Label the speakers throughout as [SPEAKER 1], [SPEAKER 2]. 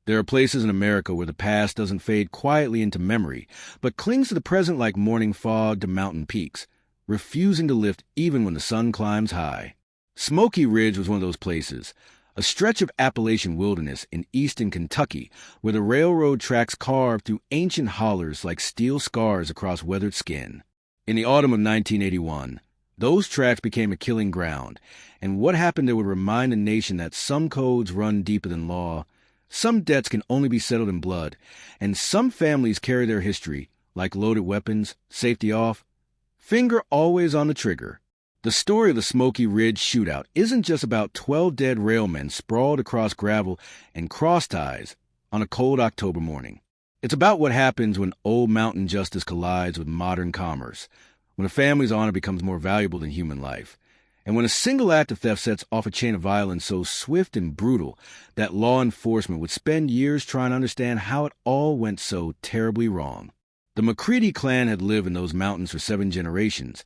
[SPEAKER 1] There are places in America where the past doesn't fade quietly into memory, but clings to the present like morning fog to mountain peaks, refusing to lift even when the sun climbs high. Smoky Ridge was one of those places, a stretch of Appalachian wilderness in eastern Kentucky where the railroad tracks carved through ancient hollers like steel scars across weathered skin. In the autumn of 1981, those tracks became a killing ground, and what happened there would remind the nation that some codes run deeper than law, some debts can only be settled in blood, and some families carry their history, like loaded weapons, safety off, finger always on the trigger. The story of the Smoky Ridge Shootout isn't just about 12 dead railmen sprawled across gravel and cross ties on a cold October morning. It's about what happens when old mountain justice collides with modern commerce, when a family's honor becomes more valuable than human life, and when a single act of theft sets off a chain of violence so swift and brutal that law enforcement would spend years trying to understand how it all went so terribly wrong. The McCready clan had lived in those mountains for 7 generations,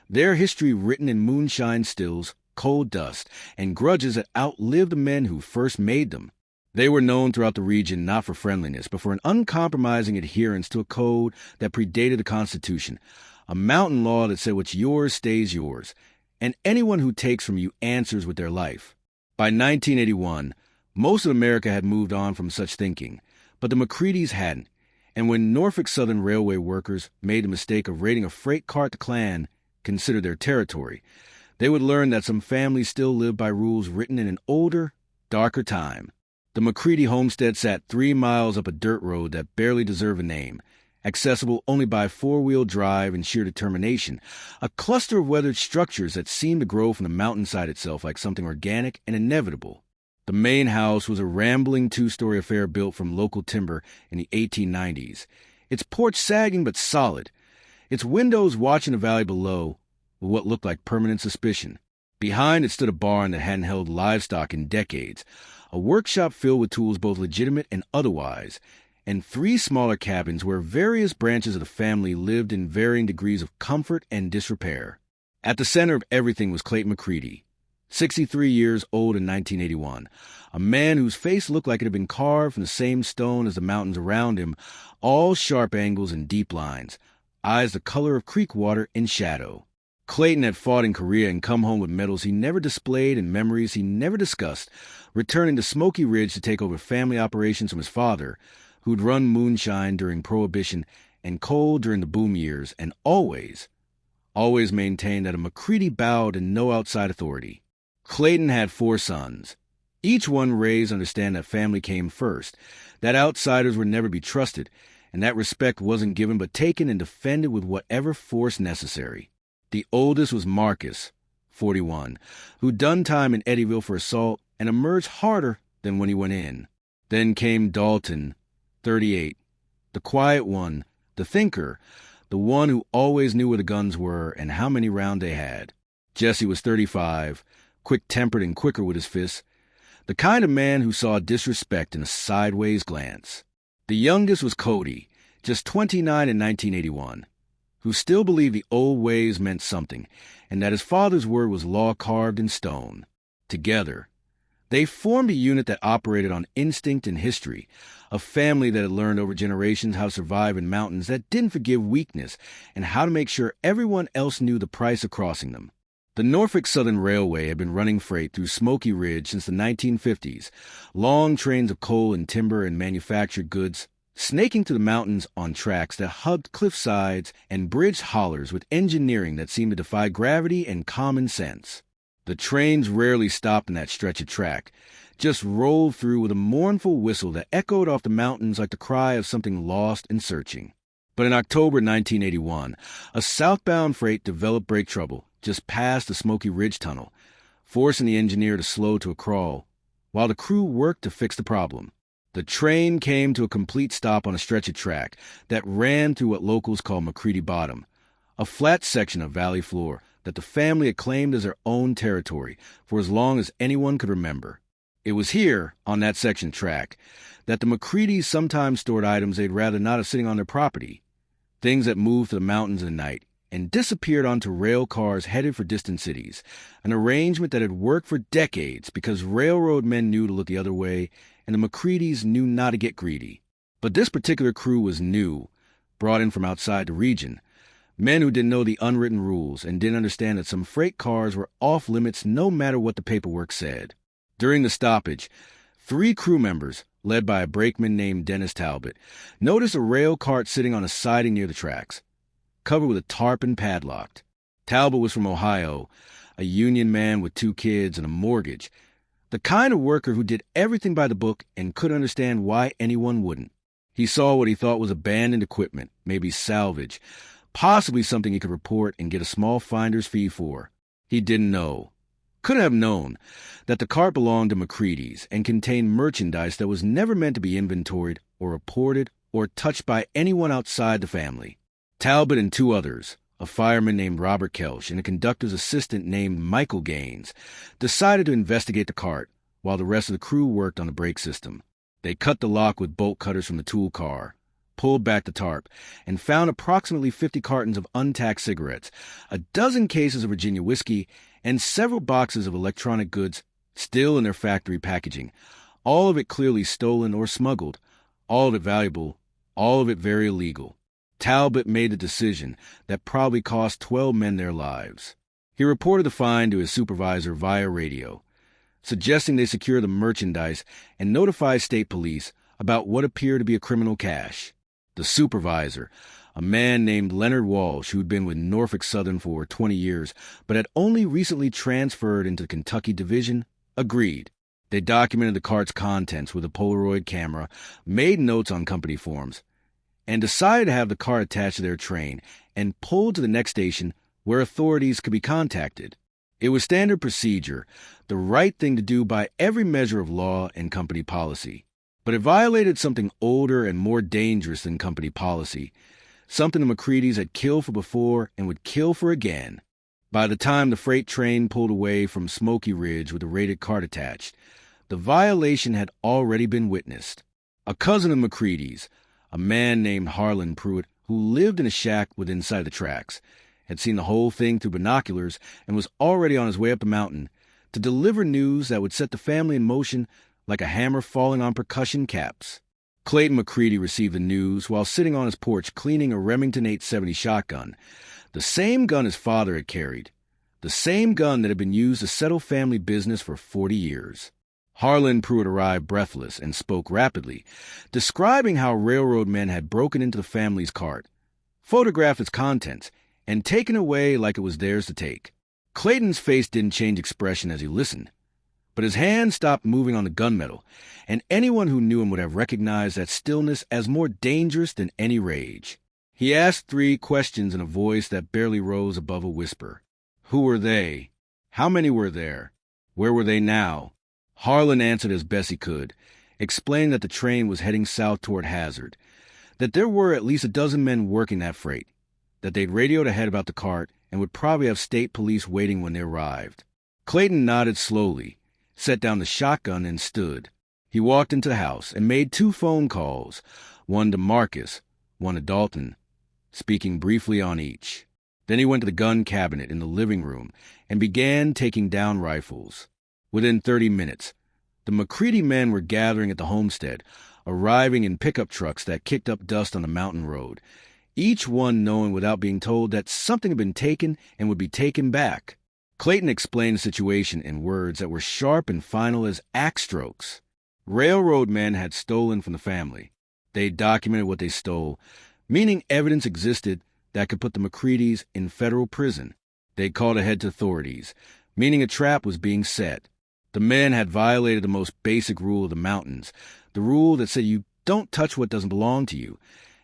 [SPEAKER 1] their history written in moonshine stills, coal dust, and grudges that outlived the men who first made them. They were known throughout the region not for friendliness, but for an uncompromising adherence to a code that predated the Constitution, a mountain law that said what's yours stays yours, and anyone who takes from you answers with their life. By 1981, most of America had moved on from such thinking, but the McCreadys hadn't, and when Norfolk Southern Railway workers made the mistake of raiding a freight cart the Klan considered their territory, they would learn that some families still lived by rules written in an older, darker time. The McCready homestead sat 3 miles up a dirt road that barely deserved a name, accessible only by 4-wheel drive and sheer determination, a cluster of weathered structures that seemed to grow from the mountainside itself like something organic and inevitable. The main house was a rambling 2-story affair built from local timber in the 1890s, its porch sagging but solid, its windows watching the valley below with what looked like permanent suspicion. Behind it stood a barn that hadn't held livestock in decades, a workshop filled with tools both legitimate and otherwise, and 3 smaller cabins where various branches of the family lived in varying degrees of comfort and disrepair. At the center of everything was Clayton McCready, 63 years old in 1981, a man whose face looked like it had been carved from the same stone as the mountains around him, all sharp angles and deep lines, eyes the color of creek water in shadow. Clayton had fought in Korea and come home with medals he never displayed and memories he never discussed, returning to Smoky Ridge to take over family operations from his father, who'd run moonshine during Prohibition and coal during the boom years, and always maintained that a McCready bowed to no outside authority. Clayton had 4 sons, each one raised to understand that family came first, that outsiders would never be trusted, and that respect wasn't given but taken and defended with whatever force necessary. The oldest was Marcus, 41, who'd done time in Eddyville for assault and emerged harder than when he went in. Then came Dalton, 38, the quiet one, the thinker, the one who always knew where the guns were and how many rounds they had. Jesse was 35, quick-tempered and quicker with his fists, the kind of man who saw disrespect in a sideways glance. The youngest was Cody, just 29 in 1981, who still believed the old ways meant something, and that his father's word was law carved in stone. Together, they formed a unit that operated on instinct and history, a family that had learned over generations how to survive in mountains that didn't forgive weakness and how to make sure everyone else knew the price of crossing them. The Norfolk Southern Railway had been running freight through Smoky Ridge since the 1950s, long trains of coal and timber and manufactured goods, snaking through the mountains on tracks that hugged cliff sides and bridged hollers with engineering that seemed to defy gravity and common sense. The trains rarely stopped in that stretch of track, just rolled through with a mournful whistle that echoed off the mountains like the cry of something lost and searching. But in October 1981, a southbound freight developed brake trouble just past the Smoky Ridge Tunnel, forcing the engineer to slow to a crawl, while the crew worked to fix the problem. The train came to a complete stop on a stretch of track that ran through what locals call McCready Bottom, a flat section of valley floor that the family had claimed as their own territory for as long as anyone could remember. It was here, on that section track, that the McCreadys sometimes stored items they'd rather not have sitting on their property, things that moved to the mountains at night and disappeared onto rail cars headed for distant cities, an arrangement that had worked for decades because railroad men knew to look the other way and the McCreadys knew not to get greedy. But this particular crew was new, brought in from outside the region. Men who didn't know the unwritten rules and didn't understand that some freight cars were off limits no matter what the paperwork said. During the stoppage, 3 crew members, led by a brakeman named Dennis Talbot, noticed a rail cart sitting on a siding near the tracks, covered with a tarp and padlocked. Talbot was from Ohio, a union man with 2 kids and a mortgage, the kind of worker who did everything by the book and couldn't understand why anyone wouldn't. He saw what he thought was abandoned equipment, maybe salvage, possibly something he could report and get a small finder's fee for. He didn't know, couldn't have known, that the cart belonged to McCready's and contained merchandise that was never meant to be inventoried or reported or touched by anyone outside the family. Talbot and 2 others, a fireman named Robert Kelch and a conductor's assistant named Michael Gaines, decided to investigate the cart while the rest of the crew worked on the brake system. They cut the lock with bolt cutters from the tool car, pulled back the tarp, and found approximately 50 cartons of untaxed cigarettes, a dozen cases of Virginia whiskey, and several boxes of electronic goods still in their factory packaging, all of it clearly stolen or smuggled, all of it valuable, all of it very illegal. Talbot made a decision that probably cost 12 men their lives. He reported the find to his supervisor via radio, suggesting they secure the merchandise and notify state police about what appeared to be a criminal cache. The supervisor, a man named Leonard Walsh, who had been with Norfolk Southern for 20 years, but had only recently transferred into the Kentucky Division, agreed. They documented the cart's contents with a Polaroid camera, made notes on company forms, and decided to have the car attached to their train and pulled to the next station where authorities could be contacted. It was standard procedure, the right thing to do by every measure of law and company policy. But it violated something older and more dangerous than company policy, something the McCreadys had killed for before and would kill for again. By the time the freight train pulled away from Smoky Ridge with the raided cart attached, the violation had already been witnessed. A cousin of McCready's, a man named Harlan Pruitt, who lived in a shack within sight of the tracks, had seen the whole thing through binoculars and was already on his way up the mountain to deliver news that would set the family in motion like a hammer falling on percussion caps. Clayton McCready received the news while sitting on his porch cleaning a Remington 870 shotgun, the same gun his father had carried, the same gun that had been used to settle family business for 40 years. Harlan Pruitt arrived breathless and spoke rapidly, describing how railroad men had broken into the family's cart, photographed its contents, and taken away like it was theirs to take. Clayton's face didn't change expression as he listened, but his hand stopped moving on the gunmetal, and anyone who knew him would have recognized that stillness as more dangerous than any rage. He asked 3 questions in a voice that barely rose above a whisper. Who were they? How many were there? Where were they now? Harlan answered as best he could, explained that the train was heading south toward Hazard, that there were at least a dozen men working that freight, that they'd radioed ahead about the cart and would probably have state police waiting when they arrived. Clayton nodded slowly, set down the shotgun, and stood. He walked into the house and made 2 phone calls, one to Marcus, one to Dalton, speaking briefly on each. Then he went to the gun cabinet in the living room and began taking down rifles. Within 30 minutes, the McCready men were gathering at the homestead, arriving in pickup trucks that kicked up dust on the mountain road, each one knowing without being told that something had been taken and would be taken back. Clayton explained the situation in words that were sharp and final as axe strokes. Railroad men had stolen from the family. They documented what they stole, meaning evidence existed that could put the McCreadys in federal prison. They called ahead to authorities, meaning a trap was being set. The men had violated the most basic rule of the mountains, the rule that said you don't touch what doesn't belong to you,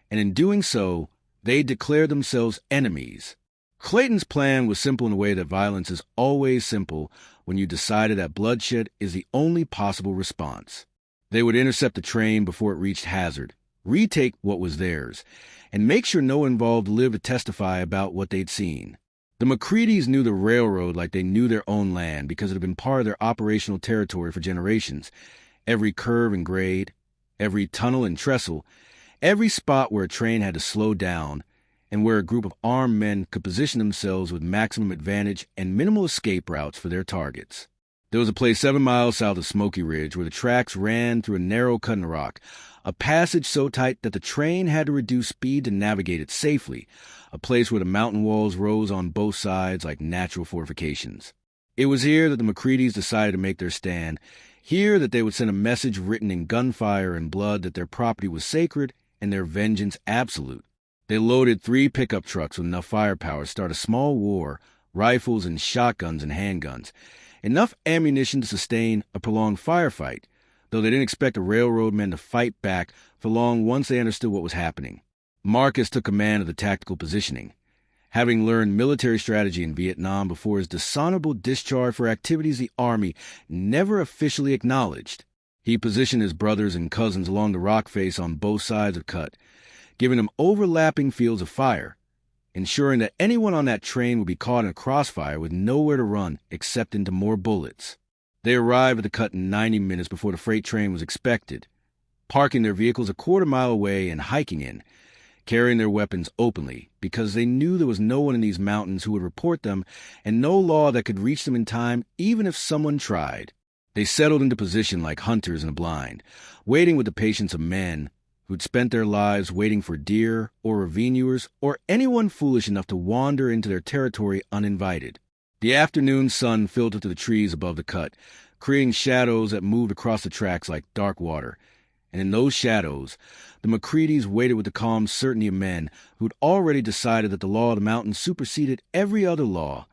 [SPEAKER 1] and in doing so, they declared themselves enemies. Clayton's plan was simple in a way that violence is always simple when you decided that bloodshed is the only possible response. They would intercept the train before it reached Hazard, retake what was theirs, and make sure no one involved lived to testify about what they'd seen. The McCreadys knew the railroad like they knew their own land because it had been part of their operational territory for generations. Every curve and grade, every tunnel and trestle, every spot where a train had to slow down, and where a group of armed men could position themselves with maximum advantage and minimal escape routes for their targets. There was a place 7 miles south of Smoky Ridge where the tracks ran through a narrow cut in the rock, a passage so tight that the train had to reduce speed to navigate it safely, a place where the mountain walls rose on both sides like natural fortifications. It was here that the McCreadys decided to make their stand, here that they would send a message written in gunfire and blood that their property was sacred and their vengeance absolute. They loaded 3 pickup trucks with enough firepower to start a small war, rifles and shotguns and handguns, enough ammunition to sustain a prolonged firefight, though they didn't expect the railroad men to fight back for long once they understood what was happening. Marcus took command of the tactical positioning. Having learned military strategy in Vietnam before his dishonorable discharge for activities the Army never officially acknowledged, he positioned his brothers and cousins along the rock face on both sides of the cut, giving them overlapping fields of fire, ensuring that anyone on that train would be caught in a crossfire with nowhere to run except into more bullets. They arrived at the cut in 90 minutes before the freight train was expected, parking their vehicles a quarter mile away and hiking in, carrying their weapons openly because they knew there was no one in these mountains who would report them and no law that could reach them in time even if someone tried. They settled into position like hunters in a blind, waiting with the patience of men who'd spent their lives waiting for deer or revenuers or anyone foolish enough to wander into their territory uninvited. The afternoon sun filtered through the trees above the cut, creating shadows that moved across the tracks like dark water. And in those shadows, the McCreadys waited with the calm certainty of men who'd already decided that the law of the mountain superseded every other law,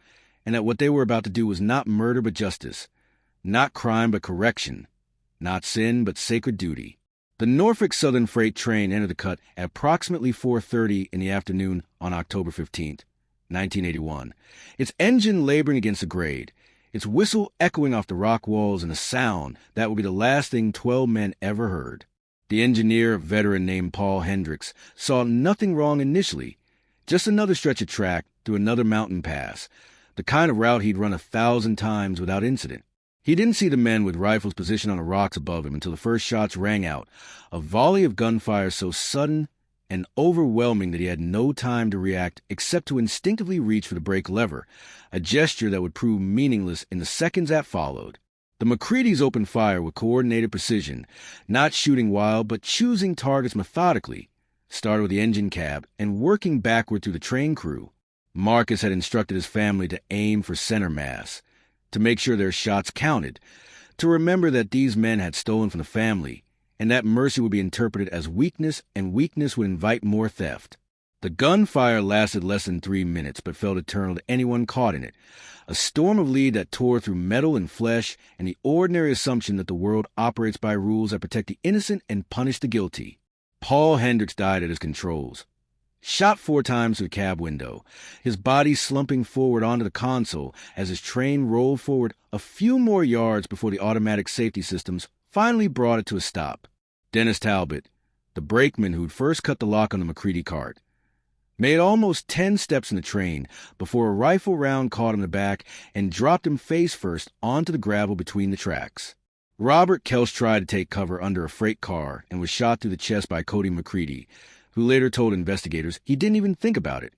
[SPEAKER 1] and that what they were about to do was not murder but justice, not crime but correction, not sin but sacred duty. The Norfolk Southern freight train entered the cut at approximately 4:30 in the afternoon on October 15th, 1981, its engine laboring against the grade, its whistle echoing off the rock walls in a sound that would be the last thing 12 men ever heard. The engineer, a veteran named Paul Hendricks, saw nothing wrong initially, just another stretch of track through another mountain pass, the kind of route he'd run 1,000 times without incident. He didn't see the men with rifles positioned on the rocks above him until the first shots rang out, a volley of gunfire so sudden and overwhelming that he had no time to react except to instinctively reach for the brake lever, a gesture that would prove meaningless in the seconds that followed. The McCreadys opened fire with coordinated precision, not shooting wild but choosing targets methodically, started with the engine cab and working backward through the train crew. Marcus had instructed his family to aim for center mass, to make sure their shots counted, to remember that these men had stolen from the family, and that mercy would be interpreted as weakness, and weakness would invite more theft. The gunfire lasted less than 3 minutes, but felt eternal to anyone caught in it, a storm of lead that tore through metal and flesh, and the ordinary assumption that the world operates by rules that protect the innocent and punish the guilty. Paul Hendricks died at his controls, shot 4 times through the cab window, his body slumping forward onto the console as his train rolled forward a few more yards before the automatic safety systems finally brought it to a stop. Dennis Talbot, the brakeman who'd first cut the lock on the McCready cart, made almost 10 steps in the train before a rifle round caught him in the back and dropped him face first onto the gravel between the tracks. Robert Kelsch tried to take cover under a freight car and was shot through the chest by Cody McCready, who later told investigators he didn't even think about it,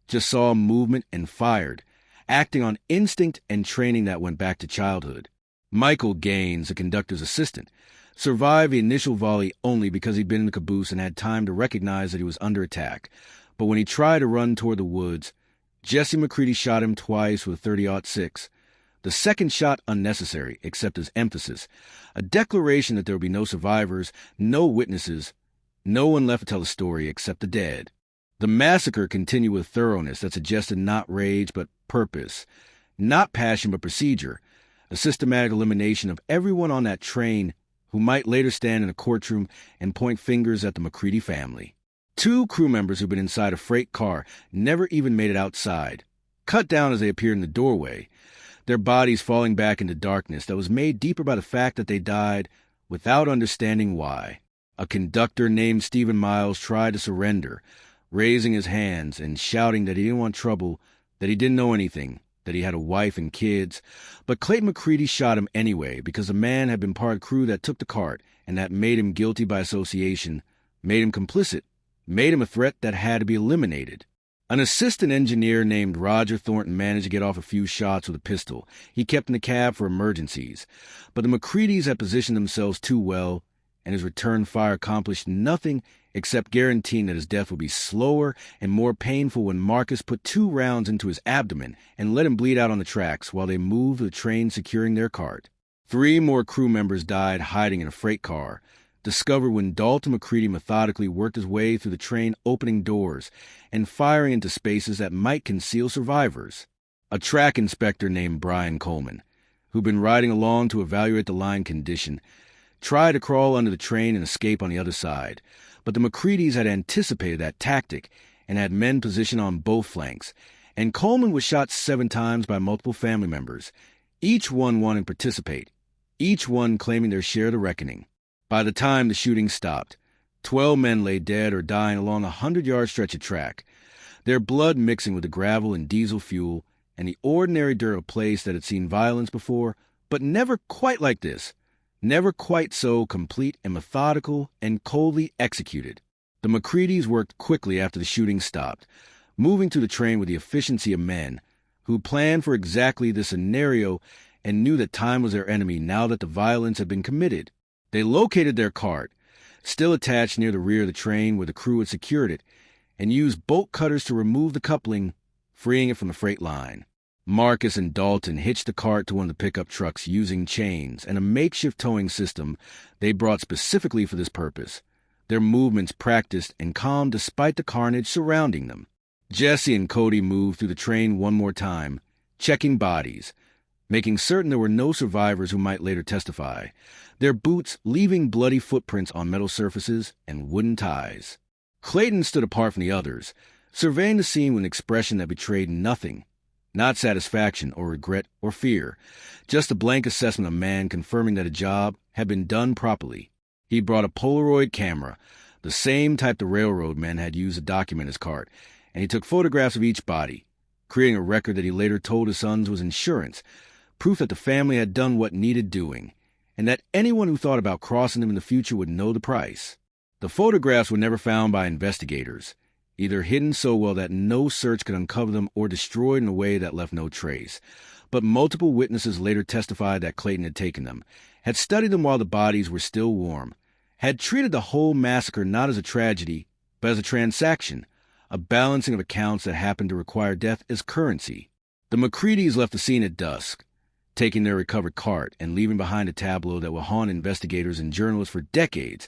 [SPEAKER 1] just saw movement and fired, acting on instinct and training that went back to childhood. Michael Gaines, the conductor's assistant, survived the initial volley only because he'd been in the caboose and had time to recognize that he was under attack. But when he tried to run toward the woods, Jesse McCready shot him twice with a .30-06. The second shot unnecessary, except as emphasis, a declaration that there would be no survivors, no witnesses, no one left to tell the story except the dead. The massacre continued with thoroughness that suggested not rage but purpose, not passion but procedure, a systematic elimination of everyone on that train who might later stand in a courtroom and point fingers at the McCready family. 2 crew members who'd been inside a freight car never even made it outside, cut down as they appeared in the doorway, their bodies falling back into darkness that was made deeper by the fact that they died without understanding why. A conductor named Stephen Miles tried to surrender, raising his hands and shouting that he didn't want trouble, that he didn't know anything, that he had a wife and kids. But Clayton McCready shot him anyway because the man had been part of the crew that took the cart, and that made him guilty by association, made him complicit, made him a threat that had to be eliminated. An assistant engineer named Roger Thornton managed to get off a few shots with a pistol he kept in the cab for emergencies, but the McCreadys had positioned themselves too well, and his return fire accomplished nothing except guaranteeing that his death would be slower and more painful when Marcus put 2 rounds into his abdomen and let him bleed out on the tracks while they moved the train securing their cart. 3 more crew members died hiding in a freight car, discovered when Dalton McCready methodically worked his way through the train, opening doors and firing into spaces that might conceal survivors. A track inspector named Brian Coleman, who'd been riding along to evaluate the line condition, tried to crawl under the train and escape on the other side, but the McCreadys had anticipated that tactic and had men positioned on both flanks, and Coleman was shot 7 times by multiple family members, each one wanting to participate, each one claiming their share of the reckoning. By the time the shooting stopped, 12 men lay dead or dying along a 100-yard stretch of track, their blood mixing with the gravel and diesel fuel and the ordinary dirt of a place that had seen violence before, but never quite like this, never quite so complete and methodical and coldly executed. The McCreadys worked quickly after the shooting stopped, moving through the train with the efficiency of men who planned for exactly this scenario and knew that time was their enemy now that the violence had been committed. They located their cart, still attached near the rear of the train where the crew had secured it, and used bolt cutters to remove the coupling, freeing it from the freight line. Marcus and Dalton hitched the cart to one of the pickup trucks using chains and a makeshift towing system they brought specifically for this purpose, their movements practiced and calm despite the carnage surrounding them. Jesse and Cody moved through the train one more time, checking bodies, making certain there were no survivors who might later testify, their boots leaving bloody footprints on metal surfaces and wooden ties. Clayton stood apart from the others, surveying the scene with an expression that betrayed nothing, not satisfaction or regret or fear, just a blank assessment of man confirming that a job had been done properly. He brought a Polaroid camera, the same type the railroad men had used to document his cart, and he took photographs of each body, creating a record that he later told his sons was insurance, proof that the family had done what needed doing, and that anyone who thought about crossing them in the future would know the price. The photographs were never found by investigators, either hidden so well that no search could uncover them or destroyed in a way that left no trace. But multiple witnesses later testified that Clayton had taken them, had studied them while the bodies were still warm, had treated the whole massacre not as a tragedy, but as a transaction, a balancing of accounts that happened to require death as currency. The McCreadys left the scene at dusk, taking their recovered cart and leaving behind a tableau that will haunt investigators and journalists for decades,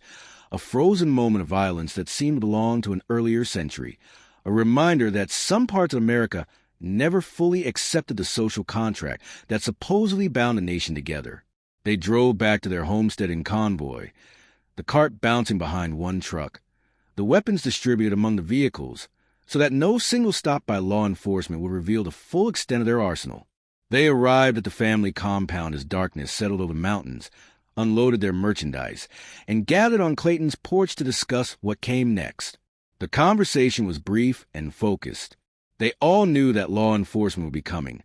[SPEAKER 1] a frozen moment of violence that seemed to belong to an earlier century, a reminder that some parts of America never fully accepted the social contract that supposedly bound a nation together. They drove back to their homestead in convoy, the cart bouncing behind one truck, the weapons distributed among the vehicles, so that no single stop by law enforcement would reveal the full extent of their arsenal. They arrived at the family compound as darkness settled over the mountains, unloaded their merchandise, and gathered on Clayton's porch to discuss what came next. The conversation was brief and focused. They all knew that law enforcement would be coming,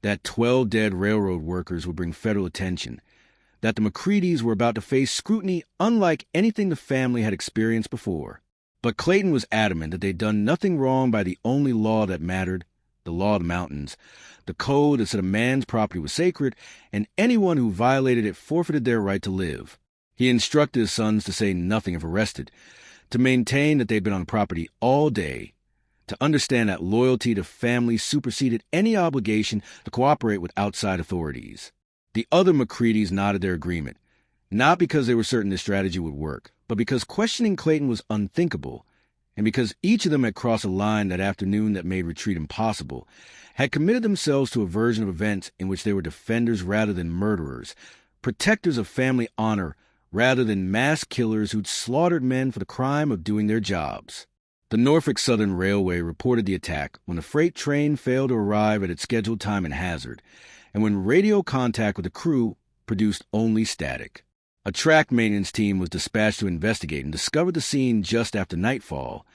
[SPEAKER 1] that 12 dead railroad workers would bring federal attention, that the McCreadys were about to face scrutiny unlike anything the family had experienced before. But Clayton was adamant that they'd done nothing wrong by the only law that mattered, the law of the mountains, the code that said a man's property was sacred, and anyone who violated it forfeited their right to live. He instructed his sons to say nothing if arrested, to maintain that they'd been on the property all day, to understand that loyalty to family superseded any obligation to cooperate with outside authorities. The other McCreadys nodded their agreement, not because they were certain this strategy would work, but because questioning Clayton was unthinkable, and because each of them had crossed a line that afternoon that made retreat impossible, had committed themselves to a version of events in which they were defenders rather than murderers, protectors of family honor rather than mass killers who'd slaughtered men for the crime of doing their jobs. The Norfolk Southern Railway reported the attack when the freight train failed to arrive at its scheduled time and hazard, and when radio contact with the crew produced only static. A track maintenance team was dispatched to investigate and discovered the scene just after nightfall,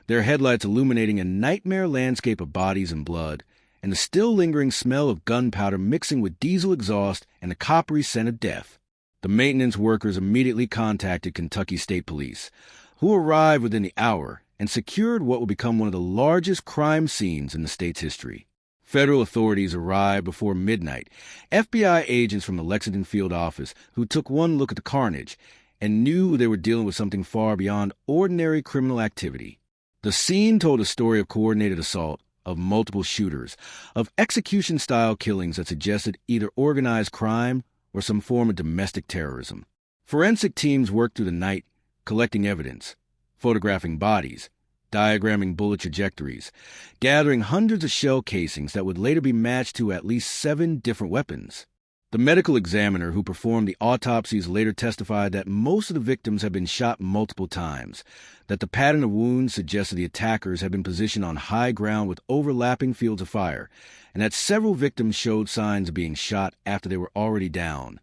[SPEAKER 1] their headlights illuminating a nightmare landscape of bodies and blood, and the still lingering smell of gunpowder mixing with diesel exhaust and the coppery scent of death. The maintenance workers immediately contacted Kentucky State Police, who arrived within the hour and secured what would become one of the largest crime scenes in the state's history. Federal authorities arrived before midnight, FBI agents from the Lexington field office who took one look at the carnage and knew they were dealing with something far beyond ordinary criminal activity. The scene told a story of coordinated assault, of multiple shooters, of execution-style killings that suggested either organized crime or some form of domestic terrorism. Forensic teams worked through the night, collecting evidence, photographing bodies, diagramming bullet trajectories, gathering hundreds of shell casings that would later be matched to at least 7 different weapons. The medical examiner who performed the autopsies later testified that most of the victims had been shot multiple times, that the pattern of wounds suggested the attackers had been positioned on high ground with overlapping fields of fire, and that several victims showed signs of being shot after they were already down,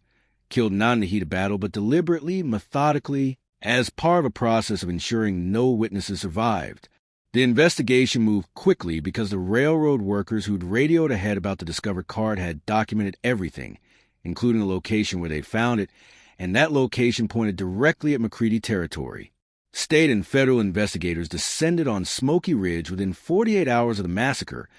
[SPEAKER 1] killed not in the heat of battle, but deliberately, methodically, as part of a process of ensuring no witnesses survived. The investigation moved quickly because the railroad workers who'd radioed ahead about the discovered card had documented everything, including the location where they found it, and that location pointed directly at McCready territory. State and federal investigators descended on Smoky Ridge within 48 hours of the massacre,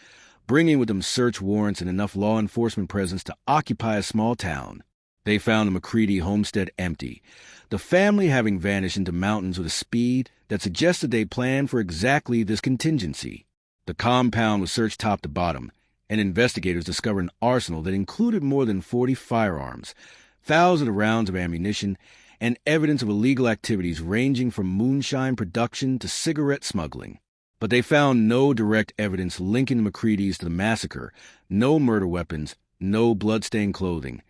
[SPEAKER 1] bringing with them search warrants and enough law enforcement presence to occupy a small town. They found the McCready homestead empty, the family having vanished into mountains with a speed that suggested they planned for exactly this contingency. The compound was searched top to bottom, and investigators discovered an arsenal that included more than 40 firearms, thousands of rounds of ammunition, and evidence of illegal activities ranging from moonshine production to cigarette smuggling. But they found no direct evidence linking the McCreadys to the massacre, no murder weapons, no bloodstained clothing.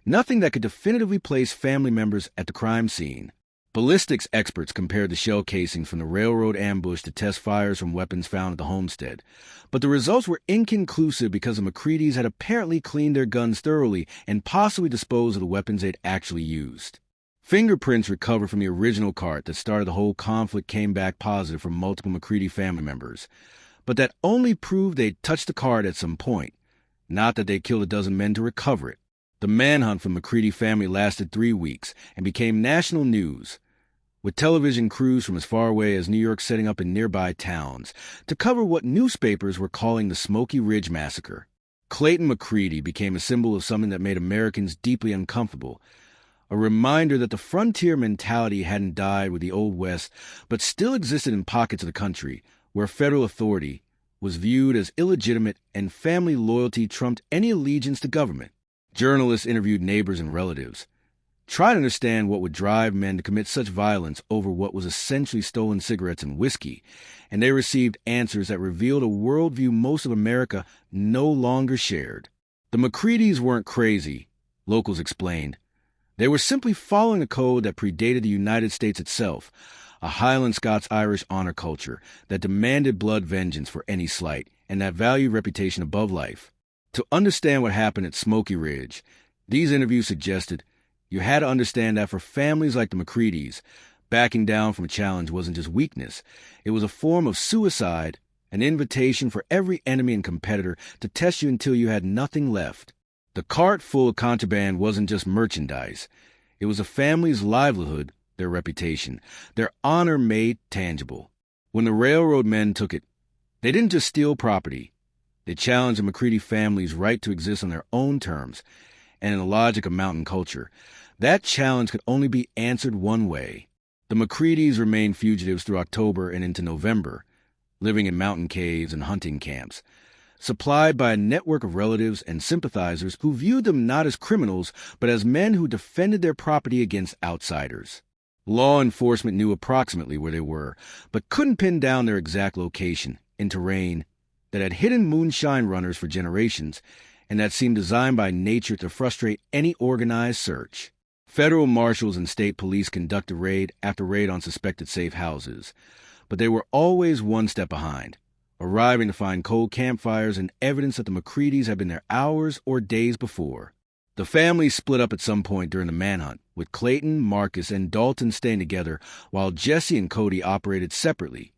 [SPEAKER 1] Nothing that could definitively place family members at the crime scene. Ballistics experts compared the shell casings from the railroad ambush to test fires from weapons found at the homestead. But the results were inconclusive because the McCreadys had apparently cleaned their guns thoroughly and possibly disposed of the weapons they'd actually used. Fingerprints recovered from the original cart that started the whole conflict came back positive from multiple McCready family members. But that only proved they'd touched the cart at some point, not that they'd killed a dozen men to recover it. The manhunt for the McCready family lasted 3 weeks and became national news, with television crews from as far away as New York setting up in nearby towns to cover what newspapers were calling the Smoky Ridge Massacre. Clayton McCready became a symbol of something that made Americans deeply uncomfortable, a reminder that the frontier mentality hadn't died with the Old West, but still existed in pockets of the country where federal authority was viewed as illegitimate and family loyalty trumped any allegiance to government. Journalists interviewed neighbors and relatives, tried to understand what would drive men to commit such violence over what was essentially stolen cigarettes and whiskey, and they received answers that revealed a worldview most of America no longer shared. The McCreadys weren't crazy, locals explained. They were simply following a code that predated the United States itself, a Highland Scots-Irish honor culture that demanded blood vengeance for any slight and that valued reputation above life. To understand what happened at Smoky Ridge, these interviews suggested you had to understand that for families like the McCreadys, backing down from a challenge wasn't just weakness. It was a form of suicide, an invitation for every enemy and competitor to test you until you had nothing left. The cart full of contraband wasn't just merchandise. It was a family's livelihood, their reputation, their honor made tangible. When the railroad men took it, they didn't just steal property. They challenged the McCready family's right to exist on their own terms and in the logic of mountain culture. That challenge could only be answered one way. The McCreadys remained fugitives through October and into November, living in mountain caves and hunting camps, supplied by a network of relatives and sympathizers who viewed them not as criminals, but as men who defended their property against outsiders. Law enforcement knew approximately where they were, but couldn't pin down their exact location in terrain that had hidden moonshine runners for generations, and that seemed designed by nature to frustrate any organized search. Federal marshals and state police conducted raid after raid on suspected safe houses, but they were always one step behind, arriving to find cold campfires and evidence that the McCreadys had been there hours or days before. The family split up at some point during the manhunt, with Clayton, Marcus, and Dalton staying together while Jesse and Cody operated separately,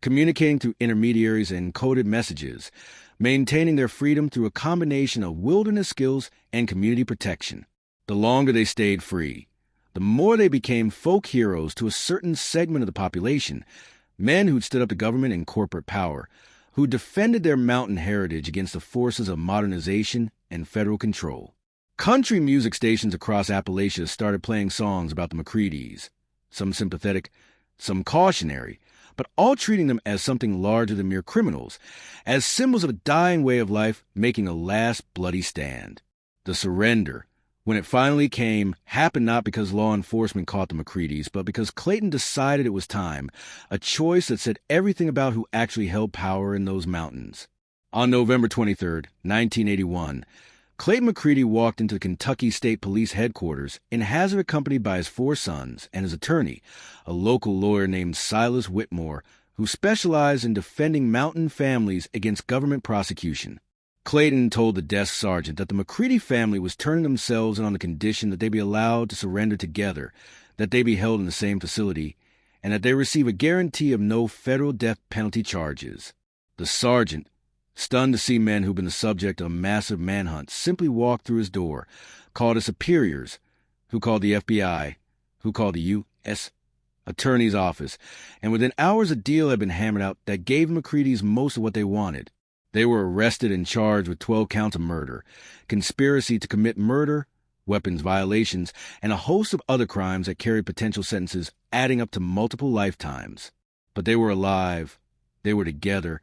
[SPEAKER 1] communicating through intermediaries and coded messages, maintaining their freedom through a combination of wilderness skills and community protection. The longer they stayed free, the more they became folk heroes to a certain segment of the population, Men who'd stood up to government and corporate power, who defended their mountain heritage against the forces of modernization and federal control. Country music stations across Appalachia started playing songs about the McCreadys, some sympathetic, some cautionary, but all treating them as something larger than mere criminals, as symbols of a dying way of life making a last bloody stand. The surrender, when it finally came, happened not because law enforcement caught the McCreadys, but because Clayton decided it was time, a choice that said everything about who actually held power in those mountains. On November 23, 1981, Clayton McCready walked into the Kentucky State Police headquarters in Hazard accompanied by his 4 sons and his attorney, a local lawyer named Silas Whitmore, who specialized in defending mountain families against government prosecution. Clayton told the desk sergeant that the McCready family was turning themselves in on the condition that they be allowed to surrender together, that they be held in the same facility, and that they receive a guarantee of no federal death penalty charges. The sergeant, stunned to see men who'd been the subject of a massive manhunt, simply walked through his door, called his superiors, who called the FBI, who called the U.S. Attorney's Office, and within hours a deal had been hammered out that gave the McCreadys most of what they wanted. They were arrested and charged with 12 counts of murder, conspiracy to commit murder, weapons violations, and a host of other crimes that carried potential sentences adding up to multiple lifetimes. But they were alive, they were together,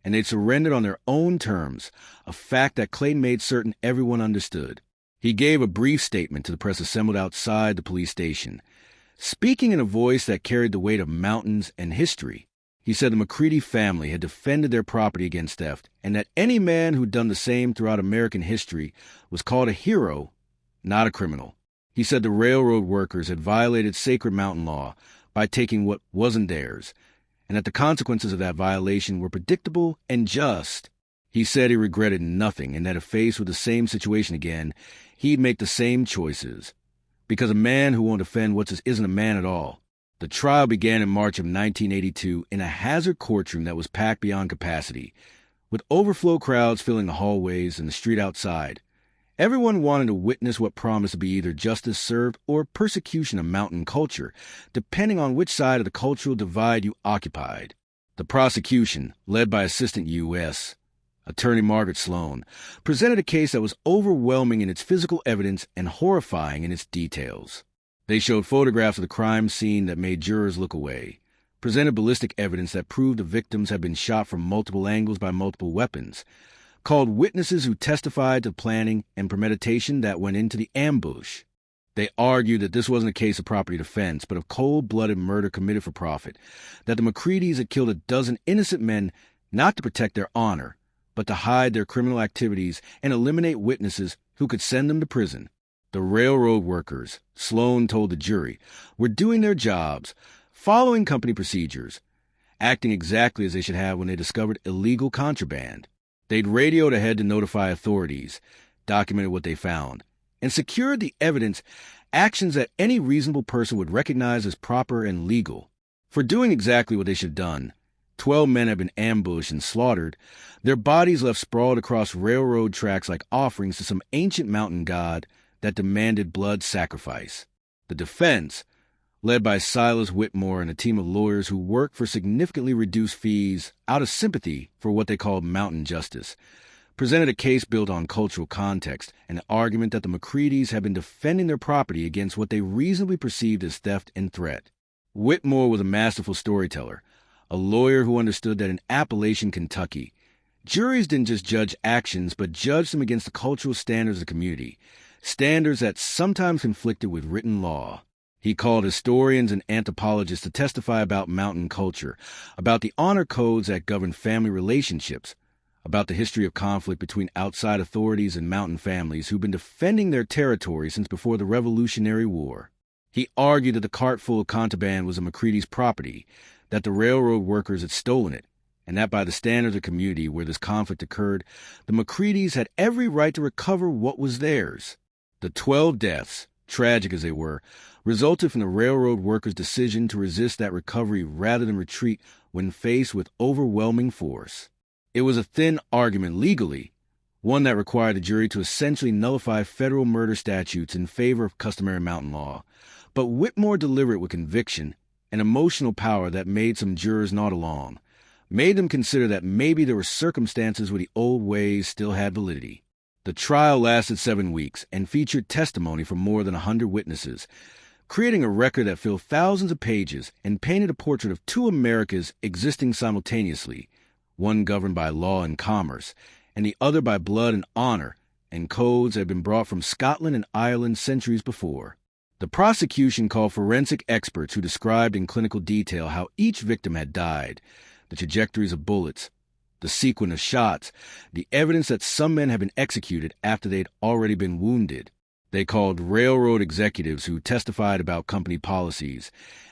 [SPEAKER 1] and they'd surrendered on their own terms, a fact that Clayton made certain everyone understood. He gave a brief statement to the press assembled outside the police station. Speaking in a voice that carried the weight of mountains and history, he said the McCready family had defended their property against theft, and that any man who'd done the same throughout American history was called a hero, not a criminal. He said the railroad workers had violated sacred mountain law by taking what wasn't theirs, and that the consequences of that violation were predictable and just. He said he regretted nothing, and that if faced with the same situation again, he'd make the same choices. Because a man who won't defend what's his isn't a man at all. The trial began in March of 1982 in a Hazard courtroom that was packed beyond capacity, with overflow crowds filling the hallways and the street outside. Everyone wanted to witness what promised to be either justice served or persecution of mountain culture, depending on which side of the cultural divide you occupied. The prosecution, led by Assistant U.S. Attorney Margaret Sloan, presented a case that was overwhelming in its physical evidence and horrifying in its details. They showed photographs of the crime scene that made jurors look away, presented ballistic evidence that proved the victims had been shot from multiple angles by multiple weapons, called witnesses who testified to planning and premeditation that went into the ambush. They argued that this wasn't a case of property defense, but of cold-blooded murder committed for profit, that the McCreadys had killed a dozen innocent men not to protect their honor, but to hide their criminal activities and eliminate witnesses who could send them to prison. The railroad workers, Sloan told the jury, were doing their jobs, following company procedures, acting exactly as they should have when they discovered illegal contraband. They'd radioed ahead to notify authorities, documented what they found, and secured the evidence, actions that any reasonable person would recognize as proper and legal. For doing exactly what they should have done, 12 men had been ambushed and slaughtered, their bodies left sprawled across railroad tracks like offerings to some ancient mountain god that demanded blood sacrifice. The defense, led by Silas Whitmore and a team of lawyers who worked for significantly reduced fees out of sympathy for what they called mountain justice, presented a case built on cultural context and an argument that the McCreadys had been defending their property against what they reasonably perceived as theft and threat. Whitmore was a masterful storyteller, a lawyer who understood that in Appalachian Kentucky, juries didn't just judge actions but judged them against the cultural standards of the community, standards that sometimes conflicted with written law. He called historians and anthropologists to testify about mountain culture, about the honor codes that govern family relationships, about the history of conflict between outside authorities and mountain families who've been defending their territory since before the Revolutionary War. He argued that the cart full of contraband was a McCready's property, that the railroad workers had stolen it, and that by the standards of the community where this conflict occurred, the McCreadys had every right to recover what was theirs. The 12 deaths, tragic as they were, resulted from the railroad workers' decision to resist that recovery rather than retreat when faced with overwhelming force. It was a thin argument legally, one that required the jury to essentially nullify federal murder statutes in favor of customary mountain law, but Whitmore delivered it with conviction an emotional power that made some jurors nod along, made them consider that maybe there were circumstances where the old ways still had validity. The trial lasted 7 weeks and featured testimony from more than 100 witnesses, creating a record that filled thousands of pages and painted a portrait of two Americas existing simultaneously, one governed by law and commerce, and the other by blood and honor, and codes that had been brought from Scotland and Ireland centuries before. The prosecution called forensic experts who described in clinical detail how each victim had died, the trajectories of bullets, the sequence of shots, the evidence that some men had been executed after they had already been wounded. They called railroad executives who testified about company policies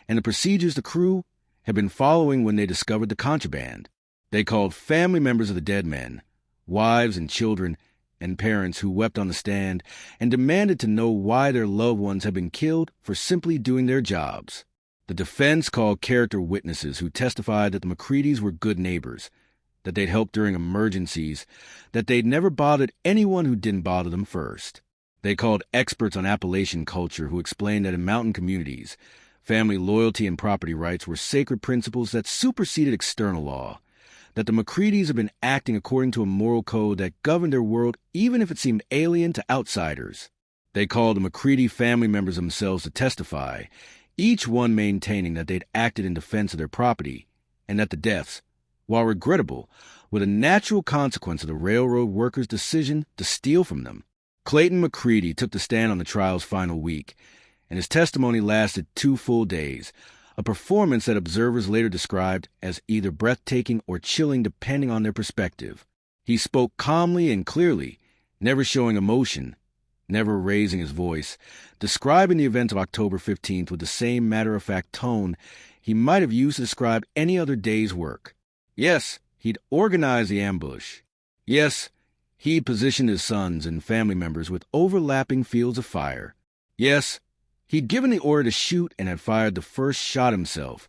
[SPEAKER 1] and the procedures the crew had been following when they discovered the contraband. They called family members of the dead men, wives and children, and parents who wept on the stand and demanded to know why their loved ones had been killed for simply doing their jobs. The defense called character witnesses who testified that the McCreadys were good neighbors, that they'd helped during emergencies, that they'd never bothered anyone who didn't bother them first. They called experts on Appalachian culture who explained that in mountain communities, family loyalty and property rights were sacred principles that superseded external law, that the McCreadys had been acting according to a moral code that governed their world even if it seemed alien to outsiders. They called the McCready family members themselves to testify, each one maintaining that they'd acted in defense of their property, and that the deaths, while regrettable, were the natural consequence of the railroad workers' decision to steal from them. Clayton McCready took the stand on the trial's final week, and his testimony lasted 2 full days, a performance that observers later described as either breathtaking or chilling depending on their perspective. He spoke calmly and clearly, never showing emotion, never raising his voice, describing the events of October 15th with the same matter-of-fact tone he might have used to describe any other day's work. Yes, he'd organized the ambush. Yes, he'd positioned his sons and family members with overlapping fields of fire. Yes, he'd given the order to shoot and had fired the first shot himself,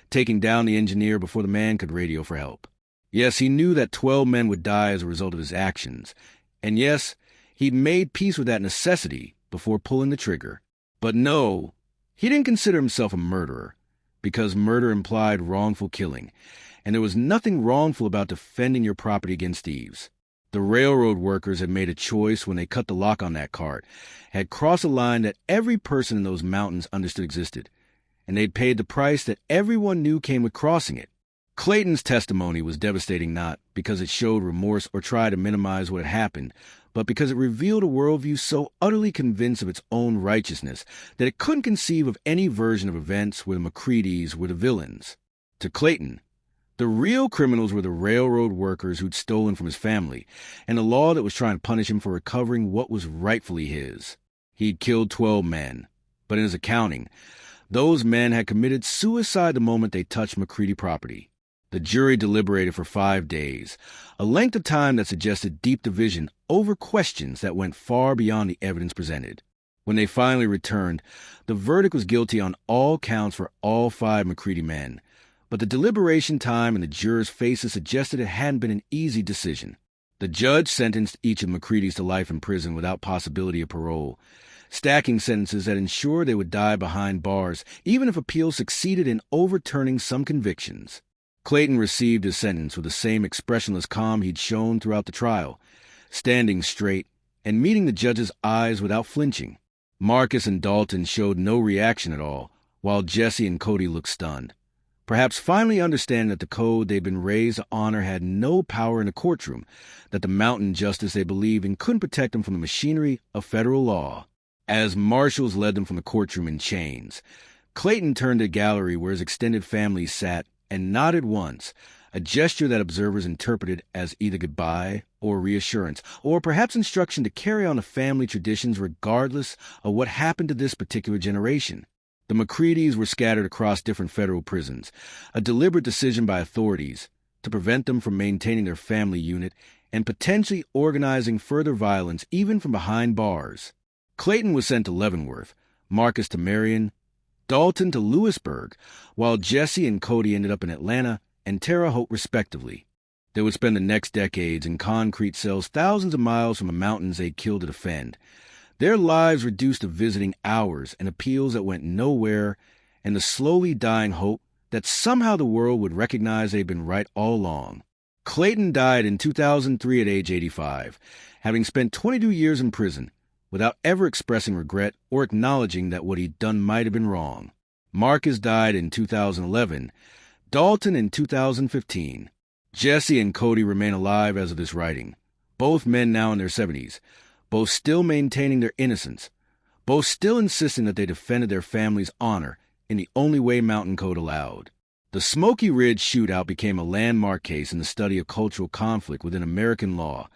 [SPEAKER 1] taking down the engineer before the man could radio for help. Yes, he knew that 12 men would die as a result of his actions. And yes, he'd made peace with that necessity before pulling the trigger. But no, he didn't consider himself a murderer, because murder implied wrongful killing, and there was nothing wrongful about defending your property against thieves. The railroad workers had made a choice when they cut the lock on that cart, had crossed a line that every person in those mountains understood existed, and they'd paid the price that everyone knew came with crossing it. Clayton's testimony was devastating not because it showed remorse or tried to minimize what had happened, but because it revealed a worldview so utterly convinced of its own righteousness that it couldn't conceive of any version of events where the McCreadys were the villains. To Clayton, the real criminals were the railroad workers who'd stolen from his family, and the law that was trying to punish him for recovering what was rightfully his. He'd killed 12 men, but in his accounting, those men had committed suicide the moment they touched McCready property. The jury deliberated for 5 days, a length of time that suggested deep division over questions that went far beyond the evidence presented. When they finally returned, the verdict was guilty on all counts for all 5 McCready men, but the deliberation time and the jurors' faces suggested it hadn't been an easy decision. The judge sentenced each of the McCreadys to life in prison without possibility of parole, stacking sentences that ensured they would die behind bars, even if appeals succeeded in overturning some convictions. Clayton received his sentence with the same expressionless calm he'd shown throughout the trial, standing straight and meeting the judge's eyes without flinching. Marcus and Dalton showed no reaction at all, while Jesse and Cody looked stunned, perhaps finally understanding that the code they'd been raised to honor had no power in the courtroom, that the mountain justice they believed in couldn't protect them from the machinery of federal law. As marshals led them from the courtroom in chains, Clayton turned to the gallery where his extended family sat and nodded once, a gesture that observers interpreted as either goodbye or reassurance, or perhaps instruction to carry on the family traditions regardless of what happened to this particular generation. The McCreadys were scattered across different federal prisons, a deliberate decision by authorities to prevent them from maintaining their family unit and potentially organizing further violence even from behind bars. Clayton was sent to Leavenworth, Marcus to Marion, Dalton to Lewisburg, while Jesse and Cody ended up in Atlanta and Terre Haute respectively. They would spend the next decades in concrete cells thousands of miles from the mountains they'd killed to defend, their lives reduced to visiting hours and appeals that went nowhere, and the slowly dying hope that somehow the world would recognize they'd been right all along. Clayton died in 2003 at age 85, having spent 22 years in prison, without ever expressing regret or acknowledging that what he'd done might have been wrong. Marcus died in 2011, Dalton in 2015. Jesse and Cody remain alive as of this writing, both men now in their 70s, both still maintaining their innocence, both still insisting that they defended their family's honor in the only way Mountain Code allowed. The Smoky Ridge Shootout became a landmark case in the study of cultural conflict within American law,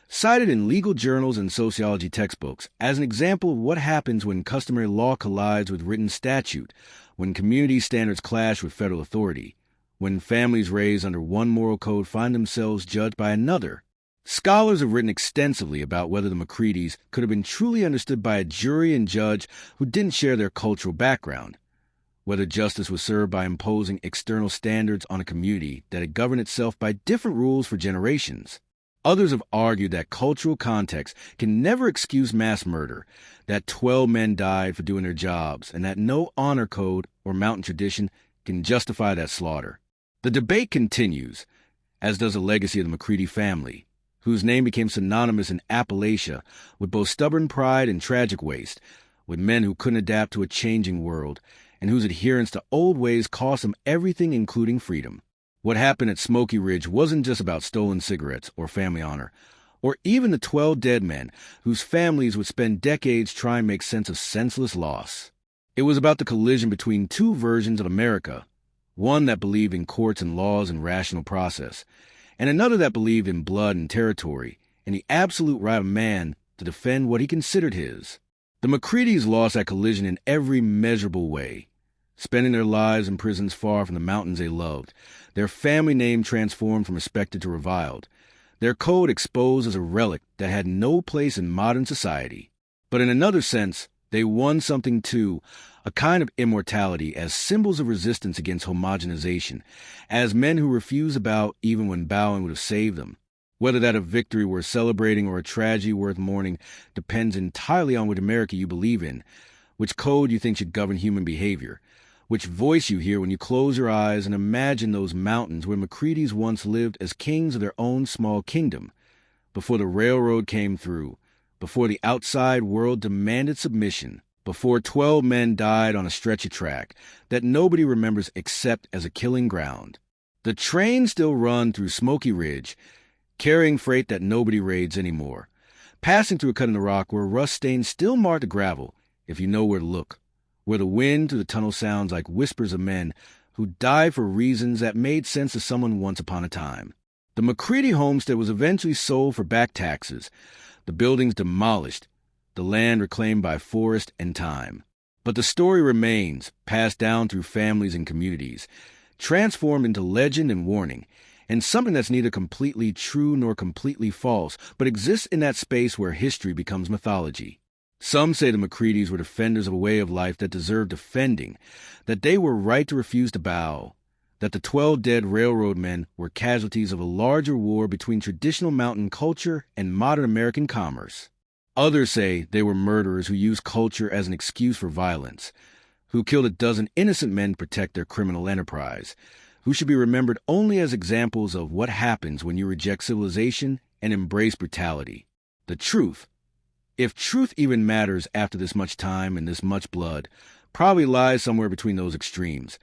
[SPEAKER 1] cited in legal journals and sociology textbooks as an example of what happens when customary law collides with written statute, when community standards clash with federal authority, when families raised under one moral code find themselves judged by another. Scholars have written extensively about whether the McCreadys could have been truly understood by a jury and judge who didn't share their cultural background, whether justice was served by imposing external standards on a community that had governed itself by different rules for generations. Others have argued that cultural context can never excuse mass murder, that 12 men died for doing their jobs, and that no honor code or mountain tradition can justify that slaughter. The debate continues, as does the legacy of the McCready family, whose name became synonymous in Appalachia with both stubborn pride and tragic waste, with men who couldn't adapt to a changing world, and whose adherence to old ways cost them everything, including freedom. What happened at Smoky Ridge wasn't just about stolen cigarettes or family honor, or even the 12 dead men whose families would spend decades trying to make sense of senseless loss. It was about the collision between two versions of America, one that believed in courts and laws and rational process, and another that believed in blood and territory and the absolute right of man to defend what he considered his. The McCreadys lost that collision in every measurable way, spending their lives in prisons far from the mountains they loved, their family name transformed from respected to reviled, their code exposed as a relic that had no place in modern society. But in another sense, they won something too, a kind of immortality as symbols of resistance against homogenization, as men who refuse to bow even when bowing would have saved them. Whether that a victory worth celebrating or a tragedy worth mourning depends entirely on what America you believe in, which code you think should govern human behavior, which voice you hear when you close your eyes and imagine those mountains where McCreadys once lived as kings of their own small kingdom, before the railroad came through, before the outside world demanded submission, before 12 men died on a stretch of track that nobody remembers except as a killing ground. The trains still run through Smoky Ridge, carrying freight that nobody raids anymore, passing through a cut in the rock where rust stains still mark the gravel, if you know where to look, where the wind through the tunnel sounds like whispers of men who died for reasons that made sense to someone once upon a time. The McCready homestead was eventually sold for back taxes, the buildings demolished, the land reclaimed by forest and time. But the story remains, passed down through families and communities, transformed into legend and warning, and something that's neither completely true nor completely false, but exists in that space where history becomes mythology. Some say the McCreadys were defenders of a way of life that deserved defending, that they were right to refuse to bow, that the 12 dead railroad men were casualties of a larger war between traditional mountain culture and modern American commerce. Others say they were murderers who used culture as an excuse for violence, who killed a dozen innocent men to protect their criminal enterprise, who should be remembered only as examples of what happens when you reject civilization and embrace brutality. The truth, if truth even matters after this much time and this much blood, probably lies somewhere between those extremes,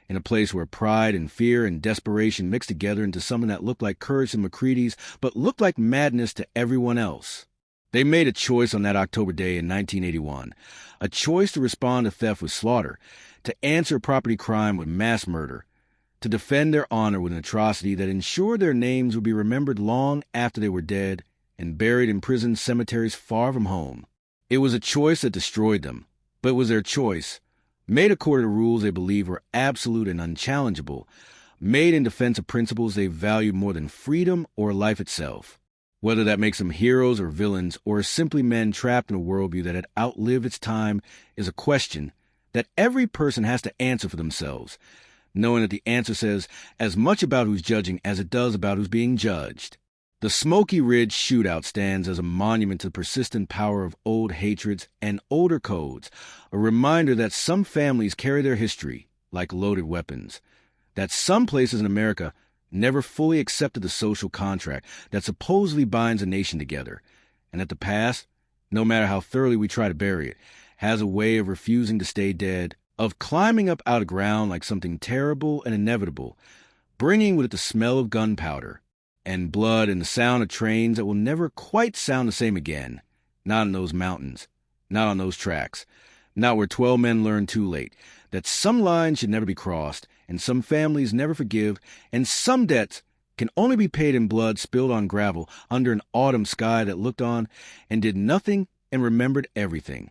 [SPEAKER 1] in a place where pride and fear and desperation mixed together into something that looked like courage to McCreadys, but looked like madness to everyone else. They made a choice on that October day in 1981, a choice to respond to theft with slaughter, to answer property crime with mass murder, to defend their honor with an atrocity that ensured their names would be remembered long after they were dead and buried in prison cemeteries far from home. It was a choice that destroyed them, but it was their choice, made according to rules they believed were absolute and unchallengeable, made in defense of principles they valued more than freedom or life itself. Whether that makes them heroes or villains, or simply men trapped in a worldview that had outlived its time, is a question that every person has to answer for themselves, knowing that the answer says as much about who's judging as it does about who's being judged. The Smoky Ridge Shootout stands as a monument to the persistent power of old hatreds and older codes, a reminder that some families carry their history like loaded weapons, that some places in America never fully accepted the social contract that supposedly binds a nation together, and that the past, no matter how thoroughly we try to bury it, has a way of refusing to stay dead, of climbing up out of ground like something terrible and inevitable, bringing with it the smell of gunpowder and blood and the sound of trains that will never quite sound the same again. Not in those mountains, not on those tracks, not where 12 men learned too late that some lines should never be crossed, and some families never forgive, and some debts can only be paid in blood spilled on gravel under an autumn sky that looked on and did nothing and remembered everything.